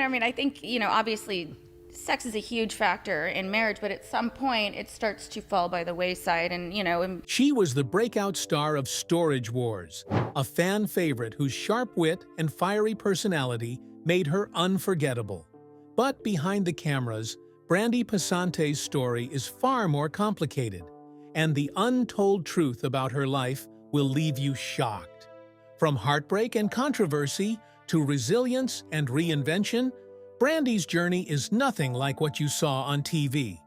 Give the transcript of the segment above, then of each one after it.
I mean, I think, obviously sex is a huge factor in marriage, but at some point it starts to fall by the wayside She was the breakout star of Storage Wars, a fan favorite whose sharp wit and fiery personality made her unforgettable. But behind the cameras, Brandi Passante's story is far more complicated, and the untold truth about her life will leave you shocked. From heartbreak and controversy to resilience and reinvention, Brandi's journey is nothing like what you saw on TV.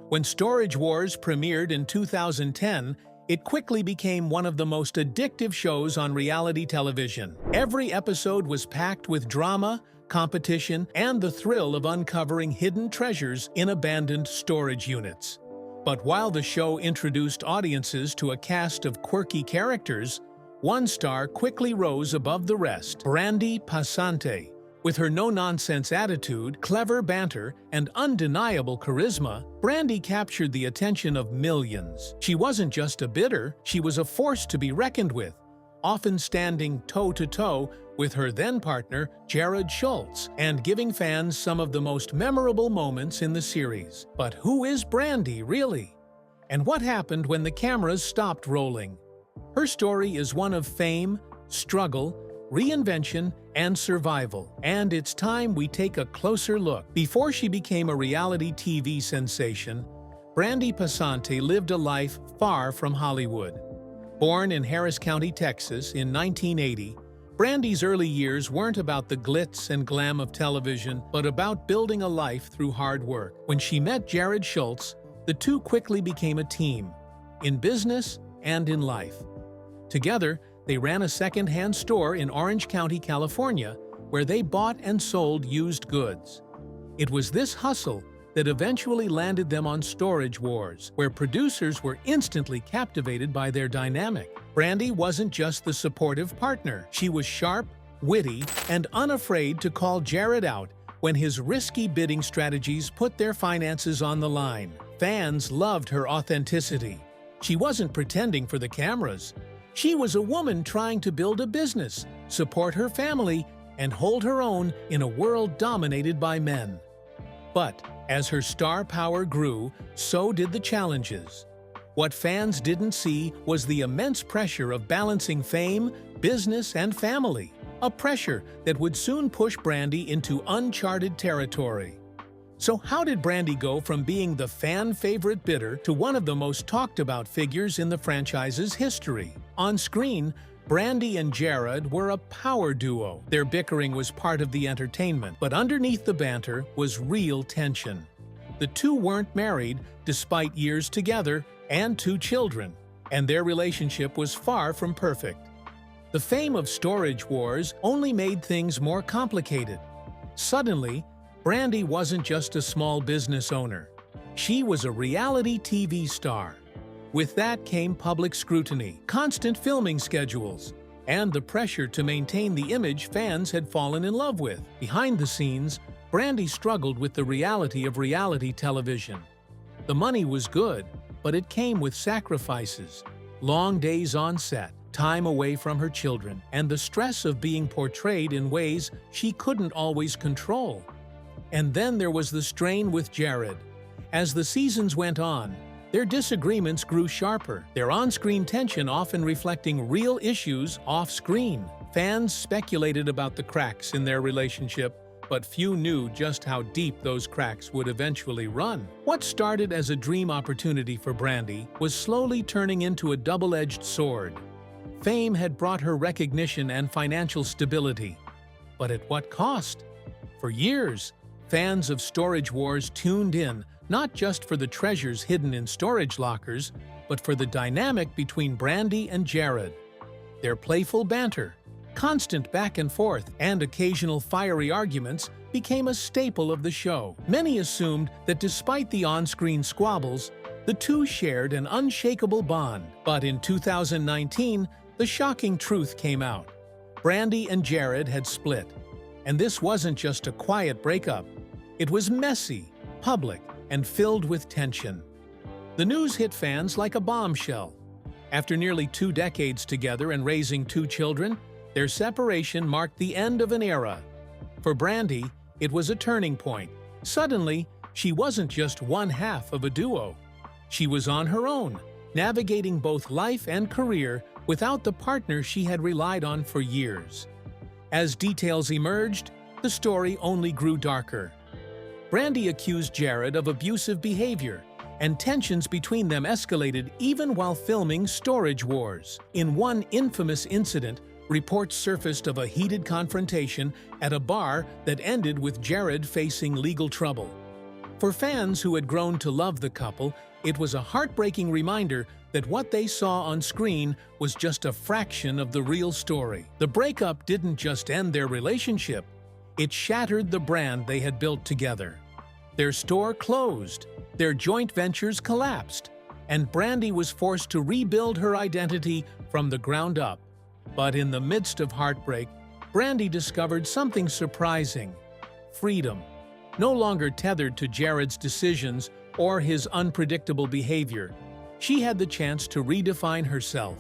When Storage Wars premiered in 2010, it quickly became one of the most addictive shows on reality television. Every episode was packed with drama, competition, and the thrill of uncovering hidden treasures in abandoned storage units. But while the show introduced audiences to a cast of quirky characters, one star quickly rose above the rest: Brandi Passante. With her no-nonsense attitude, clever banter, and undeniable charisma, Brandi captured the attention of millions. She wasn't just a bidder, she was a force to be reckoned with, often standing toe-to-toe with her then-partner, Jared Schultz, and giving fans some of the most memorable moments in the series. But who is Brandi, really? And what happened when the cameras stopped rolling? Her story is one of fame, struggle, reinvention, and survival, and it's time we take a closer look. Before she became a reality TV sensation, Brandi Passante lived a life far from Hollywood. Born in Harris County, Texas in 1980, Brandi's early years weren't about the glitz and glam of television, but about building a life through hard work. When she met Jared Schultz, the two quickly became a team, in business and in life. Together, they ran a second-hand store in Orange County, California, where they bought and sold used goods. It was this hustle that eventually landed them on Storage Wars, where producers were instantly captivated by their dynamic. Brandi wasn't just the supportive partner. She was sharp, witty, and unafraid to call Jared out when his risky bidding strategies put their finances on the line. Fans loved her authenticity. She wasn't pretending for the cameras. She was a woman trying to build a business, support her family, and hold her own in a world dominated by men. But as her star power grew, so did the challenges. What fans didn't see was the immense pressure of balancing fame, business, and family, a pressure that would soon push Brandi into uncharted territory. So how did Brandi go from being the fan-favorite bidder to one of the most talked-about figures in the franchise's history? On screen, Brandi and Jared were a power duo. Their bickering was part of the entertainment, but underneath the banter was real tension. The two weren't married, despite years together and 2 children, and their relationship was far from perfect. The fame of Storage Wars only made things more complicated. Suddenly, Brandi wasn't just a small business owner. She was a reality TV star. With that came public scrutiny, constant filming schedules, and the pressure to maintain the image fans had fallen in love with. Behind the scenes, Brandi struggled with the reality of reality television. The money was good, but it came with sacrifices, long days on set, time away from her children, and the stress of being portrayed in ways she couldn't always control. And then there was the strain with Jared. As the seasons went on, their disagreements grew sharper, their on-screen tension often reflecting real issues off-screen. Fans speculated about the cracks in their relationship, but few knew just how deep those cracks would eventually run. What started as a dream opportunity for Brandi was slowly turning into a double-edged sword. Fame had brought her recognition and financial stability. But at what cost? For years, fans of Storage Wars tuned in, not just for the treasures hidden in storage lockers, but for the dynamic between Brandi and Jared. Their playful banter, constant back and forth, and occasional fiery arguments became a staple of the show. Many assumed that despite the on-screen squabbles, the two shared an unshakable bond. But in 2019, the shocking truth came out. Brandi and Jared had split. And this wasn't just a quiet breakup. It was messy, public, and filled with tension. The news hit fans like a bombshell. After nearly 2 decades together and raising 2 children, their separation marked the end of an era. For Brandi, It was a turning point. Suddenly, she wasn't just one half of a duo. She was on her own, navigating both life and career without the partner she had relied on for years. As details emerged, the story only grew darker. Brandi accused Jared of abusive behavior, and tensions between them escalated even while filming Storage Wars. In one infamous incident, reports surfaced of a heated confrontation at a bar that ended with Jared facing legal trouble. For fans who had grown to love the couple, it was a heartbreaking reminder that what they saw on screen was just a fraction of the real story. The breakup didn't just end their relationship, it shattered the brand they had built together. Their store closed, their joint ventures collapsed, and Brandi was forced to rebuild her identity from the ground up. But in the midst of heartbreak, Brandi discovered something surprising: freedom. No longer tethered to Jared's decisions or his unpredictable behavior, she had the chance to redefine herself.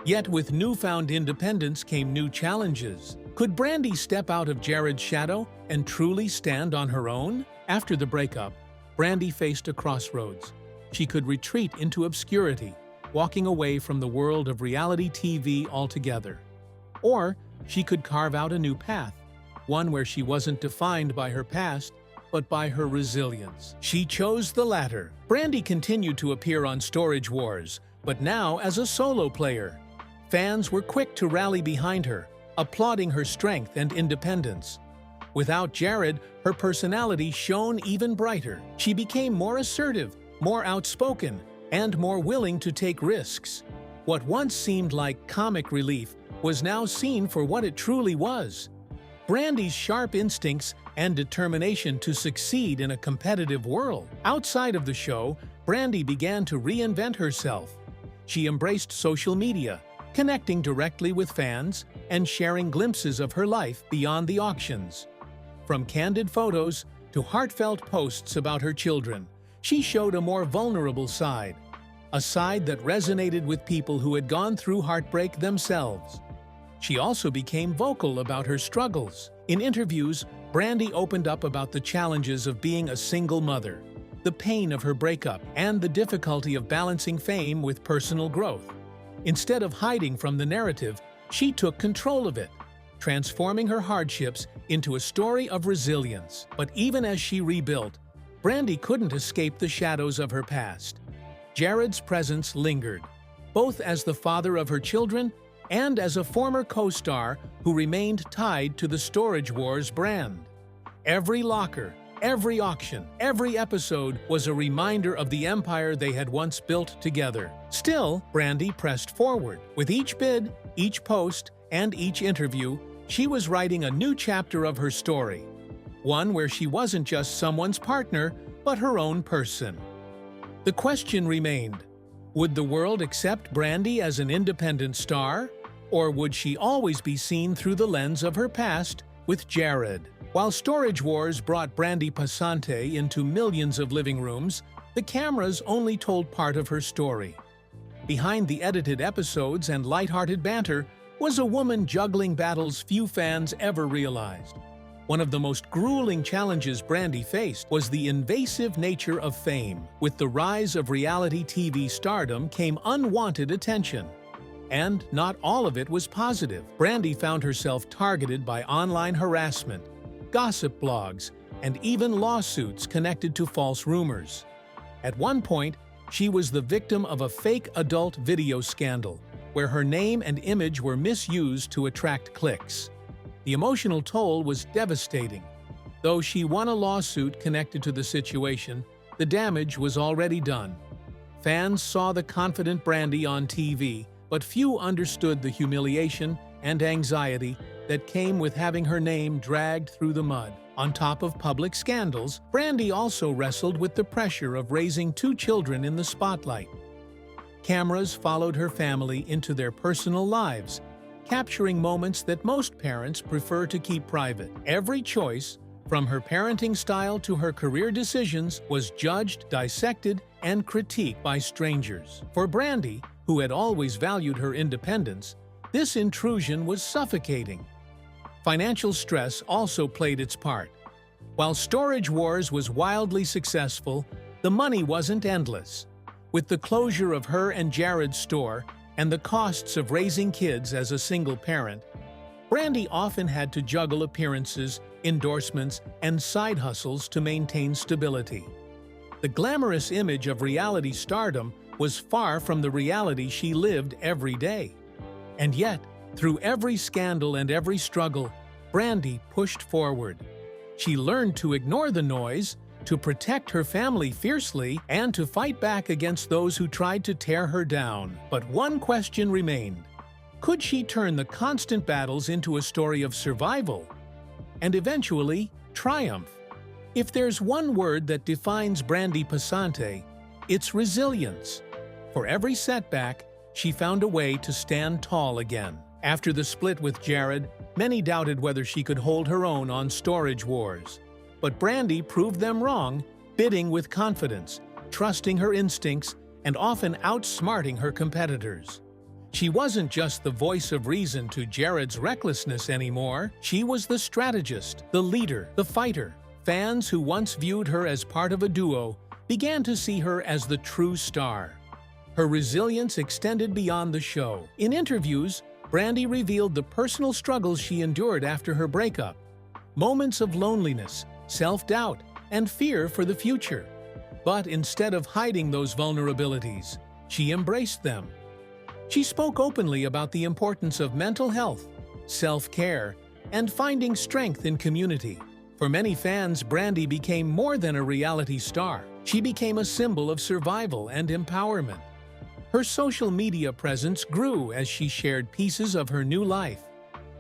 Yet with newfound independence came new challenges. Could Brandi step out of Jared's shadow and truly stand on her own? After the breakup, Brandi faced a crossroads. She could retreat into obscurity, walking away from the world of reality TV altogether. Or she could carve out a new path, one where she wasn't defined by her past, but by her resilience. She chose the latter. Brandi continued to appear on Storage Wars, but now as a solo player. Fans were quick to rally behind her, applauding her strength and independence. Without Jared, her personality shone even brighter. She became more assertive, more outspoken, and more willing to take risks. What once seemed like comic relief was now seen for what it truly was: Brandi's sharp instincts and determination to succeed in a competitive world. Outside of the show, Brandi began to reinvent herself. She embraced social media, connecting directly with fans and sharing glimpses of her life beyond the auctions. From candid photos to heartfelt posts about her children, she showed a more vulnerable side, a side that resonated with people who had gone through heartbreak themselves. She also became vocal about her struggles. In interviews, Brandi opened up about the challenges of being a single mother, the pain of her breakup, and the difficulty of balancing fame with personal growth. Instead of hiding from the narrative, she took control of it, transforming her hardships into a story of resilience. But even as she rebuilt, Brandi couldn't escape the shadows of her past. Jared's presence lingered, both as the father of her children and as a former co-star who remained tied to the Storage Wars brand. Every locker, every auction, every episode was a reminder of the empire they had once built together. Still, Brandi pressed forward. With each bid, each post, and each interview, she was writing a new chapter of her story. One where she wasn't just someone's partner, but her own person. The question remained: would the world accept Brandi as an independent star? Or would she always be seen through the lens of her past with Jared? While Storage Wars brought Brandi Passante into millions of living rooms, the cameras only told part of her story. Behind the edited episodes and lighthearted banter was a woman juggling battles few fans ever realized. One of the most grueling challenges Brandi faced was the invasive nature of fame. With the rise of reality TV stardom came unwanted attention. And not all of it was positive. Brandi found herself targeted by online harassment, gossip blogs, and even lawsuits connected to false rumors. At one point, she was the victim of a fake adult video scandal, where her name and image were misused to attract clicks. The emotional toll was devastating. Though she won a lawsuit connected to the situation, the damage was already done. Fans saw the confident Brandi on TV, but few understood the humiliation and anxiety that came with having her name dragged through the mud. On top of public scandals, Brandi also wrestled with the pressure of raising 2 children in the spotlight. Cameras followed her family into their personal lives, capturing moments that most parents prefer to keep private. Every choice, from her parenting style to her career decisions, was judged, dissected, and critiqued by strangers. For Brandi, who had always valued her independence, this intrusion was suffocating. Financial stress also played its part. While Storage Wars was wildly successful, the money wasn't endless. With the closure of her and Jared's store and the costs of raising kids as a single parent, Brandi often had to juggle appearances, endorsements, and side hustles to maintain stability. The glamorous image of reality stardom was far from the reality she lived every day. And yet, through every scandal and every struggle, Brandi pushed forward. She learned to ignore the noise, to protect her family fiercely, and to fight back against those who tried to tear her down. But one question remained. Could she turn the constant battles into a story of survival and eventually triumph? If there's one word that defines Brandi Passante, it's resilience. For every setback, she found a way to stand tall again. After the split with Jared, many doubted whether she could hold her own on Storage Wars. But Brandi proved them wrong, bidding with confidence, trusting her instincts, and often outsmarting her competitors. She wasn't just the voice of reason to Jared's recklessness anymore. She was the strategist, the leader, the fighter. Fans who once viewed her as part of a duo began to see her as the true star. Her resilience extended beyond the show. In interviews, Brandi revealed the personal struggles she endured after her breakup. Moments of loneliness, self-doubt, and fear for the future. But instead of hiding those vulnerabilities, she embraced them. She spoke openly about the importance of mental health, self-care, and finding strength in community. For many fans, Brandi became more than a reality star. She became a symbol of survival and empowerment. Her social media presence grew as she shared pieces of her new life,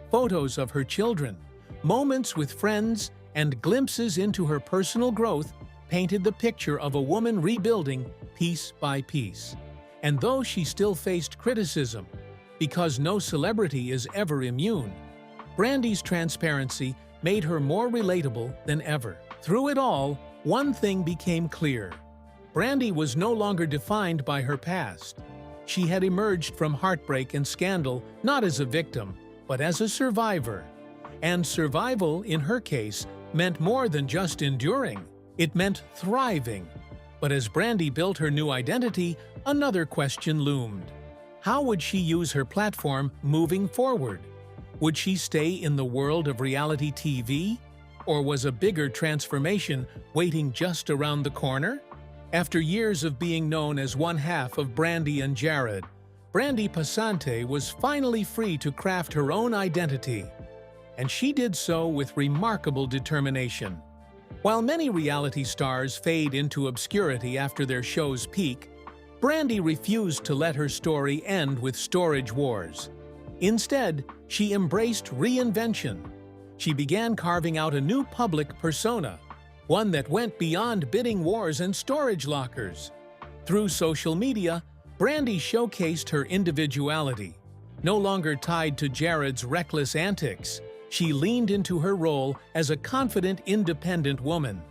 photos of her children, moments with friends, and glimpses into her personal growth painted the picture of a woman rebuilding piece by piece. And though she still faced criticism, because no celebrity is ever immune, Brandi's transparency made her more relatable than ever. Through it all, one thing became clear. Brandi was no longer defined by her past. She had emerged from heartbreak and scandal not as a victim, but as a survivor. And survival, in her case, meant more than just enduring. It meant thriving. But as Brandi built her new identity, another question loomed. How would she use her platform moving forward? Would she stay in the world of reality TV? Or was a bigger transformation waiting just around the corner? After years of being known as one half of Brandi and Jared, Brandi Passante was finally free to craft her own identity. And she did so with remarkable determination. While many reality stars fade into obscurity after their shows peak, Brandi refused to let her story end with Storage Wars. Instead, she embraced reinvention. She began carving out a new public persona, one that went beyond bidding wars and storage lockers. Through social media, Brandi showcased her individuality. No longer tied to Jared's reckless antics, she leaned into her role as a confident, independent woman.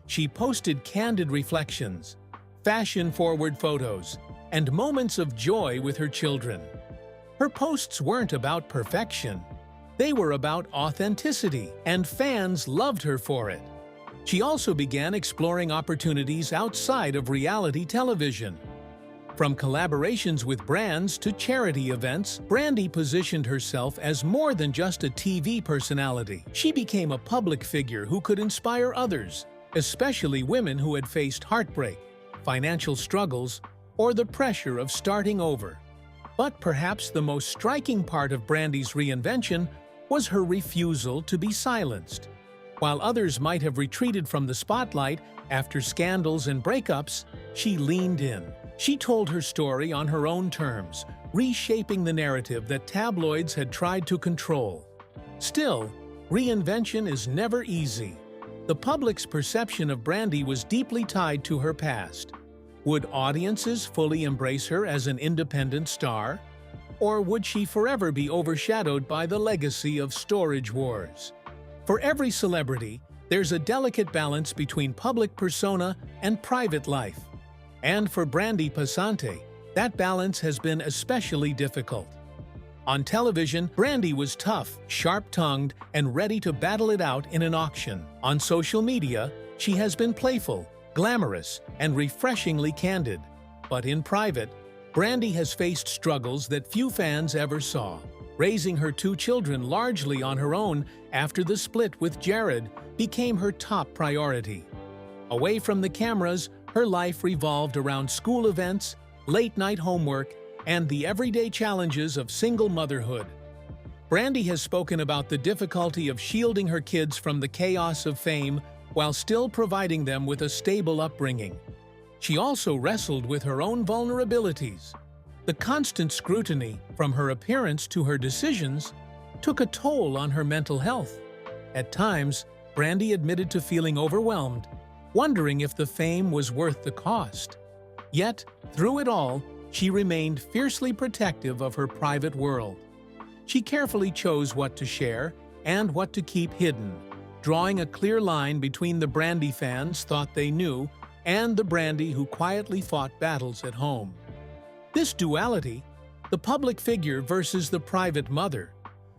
She posted candid reflections, fashion-forward photos, and moments of joy with her children. Her posts weren't about perfection. They were about authenticity, and fans loved her for it. She also began exploring opportunities outside of reality television. From collaborations with brands to charity events, Brandi positioned herself as more than just a TV personality. She became a public figure who could inspire others, especially women who had faced heartbreak, financial struggles, or the pressure of starting over. But perhaps the most striking part of Brandi's reinvention was her refusal to be silenced. While others might have retreated from the spotlight after scandals and breakups, she leaned in. She told her story on her own terms, reshaping the narrative that tabloids had tried to control. Still, reinvention is never easy. The public's perception of Brandi was deeply tied to her past. Would audiences fully embrace her as an independent star? Or would she forever be overshadowed by the legacy of Storage Wars? For every celebrity, there's a delicate balance between public persona and private life. And for Brandi Passante, that balance has been especially difficult. On television, Brandi was tough, sharp-tongued, and ready to battle it out in an auction. On social media, she has been playful, glamorous, and refreshingly candid. But in private, Brandi has faced struggles that few fans ever saw. Raising her two children largely on her own after the split with Jared became her top priority. Away from the cameras, her life revolved around school events, late-night homework, and the everyday challenges of single motherhood. Brandi has spoken about the difficulty of shielding her kids from the chaos of fame while still providing them with a stable upbringing. She also wrestled with her own vulnerabilities. The constant scrutiny, from her appearance to her decisions, took a toll on her mental health. At times, Brandi admitted to feeling overwhelmed, wondering if the fame was worth the cost. Yet, through it all, she remained fiercely protective of her private world. She carefully chose what to share and what to keep hidden, drawing a clear line between the Brandi fans thought they knew and the Brandi who quietly fought battles at home. This duality, the public figure versus the private mother,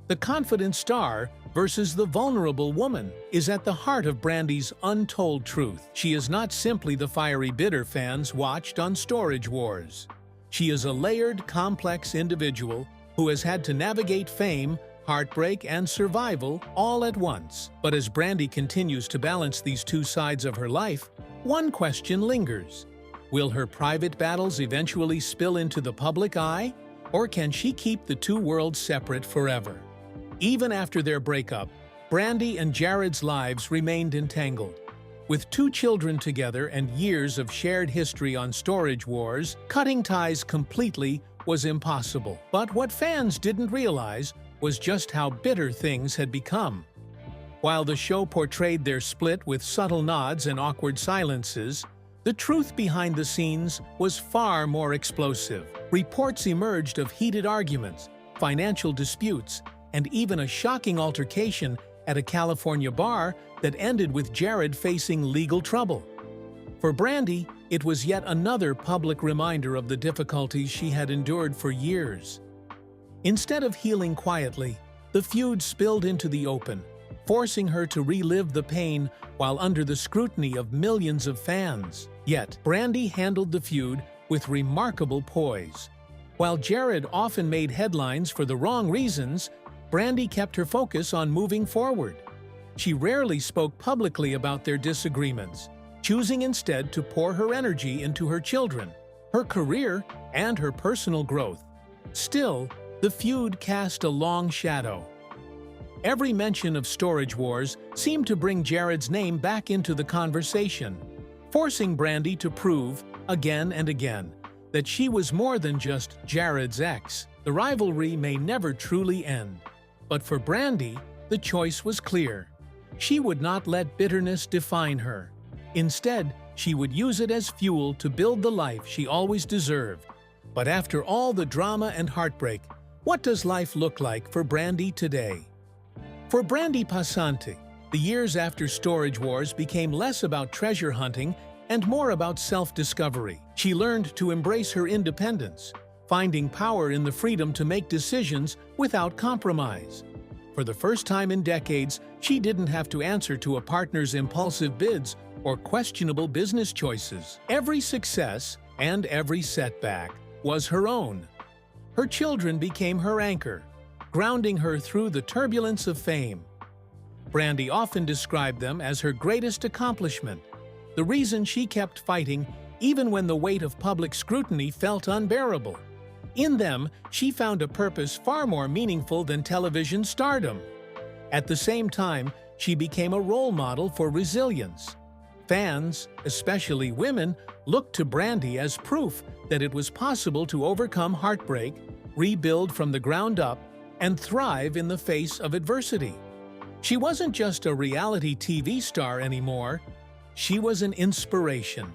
the confident star versus the vulnerable woman, is at the heart of Brandi's untold truth. She is not simply the fiery bitter fans watched on Storage Wars. She is a layered, complex individual who has had to navigate fame, heartbreak, and survival all at once. But as Brandi continues to balance these two sides of her life, one question lingers. Will her private battles eventually spill into the public eye, or can she keep the two worlds separate forever? Even after their breakup, Brandi and Jared's lives remained entangled. With two children together and years of shared history on Storage Wars, cutting ties completely was impossible. But what fans didn't realize was just how bitter things had become. While the show portrayed their split with subtle nods and awkward silences, the truth behind the scenes was far more explosive. Reports emerged of heated arguments, financial disputes, and even a shocking altercation at a California bar that ended with Jared facing legal trouble. For Brandi, it was yet another public reminder of the difficulties she had endured for years. Instead of healing quietly, the feud spilled into the open, forcing her to relive the pain while under the scrutiny of millions of fans. Yet, Brandi handled the feud with remarkable poise. While Jared often made headlines for the wrong reasons, Brandi kept her focus on moving forward. She rarely spoke publicly about their disagreements, choosing instead to pour her energy into her children, her career, and her personal growth. Still, the feud cast a long shadow. Every mention of Storage Wars seemed to bring Jared's name back into the conversation, forcing Brandi to prove, again and again, that she was more than just Jared's ex. The rivalry may never truly end. But for Brandi, the choice was clear. She would not let bitterness define her. Instead, she would use it as fuel to build the life she always deserved. But after all the drama and heartbreak, what does life look like for Brandi today? For Brandi Passante, the years after Storage Wars became less about treasure hunting and more about self-discovery. She learned to embrace her independence, finding power in the freedom to make decisions without compromise. For the first time in decades, she didn't have to answer to a partner's impulsive bids or questionable business choices. Every success and every setback was her own. Her children became her anchor, grounding her through the turbulence of fame. Brandi often described them as her greatest accomplishment, the reason she kept fighting even when the weight of public scrutiny felt unbearable. In them, she found a purpose far more meaningful than television stardom. At the same time, she became a role model for resilience. Fans, especially women, looked to Brandi as proof that it was possible to overcome heartbreak, rebuild from the ground up, and thrive in the face of adversity. She wasn't just a reality TV star anymore. She was an inspiration.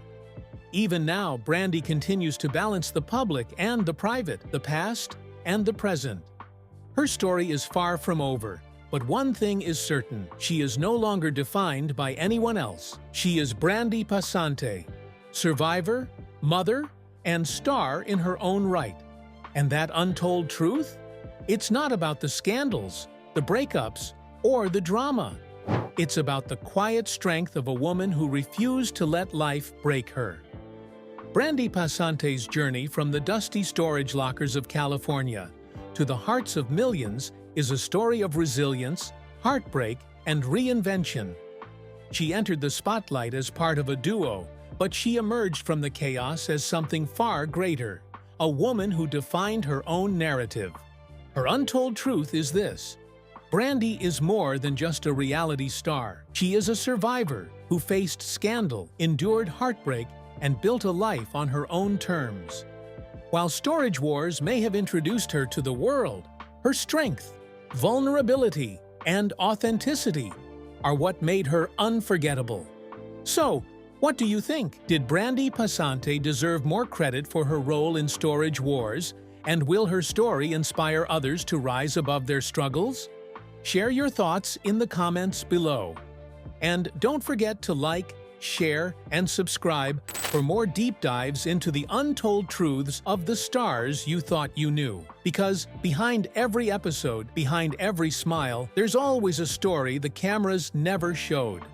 Even now, Brandi continues to balance the public and the private, the past and the present. Her story is far from over, but one thing is certain: she is no longer defined by anyone else. She is Brandi Passante, survivor, mother, and star in her own right. And that untold truth? It's not about the scandals, the breakups, or the drama. It's about the quiet strength of a woman who refused to let life break her. Brandi Passante's journey from the dusty storage lockers of California to the hearts of millions is a story of resilience, heartbreak, and reinvention. She entered the spotlight as part of a duo, but she emerged from the chaos as something far greater, a woman who defined her own narrative. Her untold truth is this: Brandi is more than just a reality star. She is a survivor who faced scandal, endured heartbreak, and built a life on her own terms. While Storage Wars may have introduced her to the world, her strength, vulnerability, and authenticity are what made her unforgettable. So, what do you think? Did Brandi Passante deserve more credit for her role in Storage Wars? And will her story inspire others to rise above their struggles? Share your thoughts in the comments below. And don't forget to like, share, and subscribe for more deep dives into the untold truths of the stars you thought you knew. Because behind every episode, behind every smile, there's always a story the cameras never showed.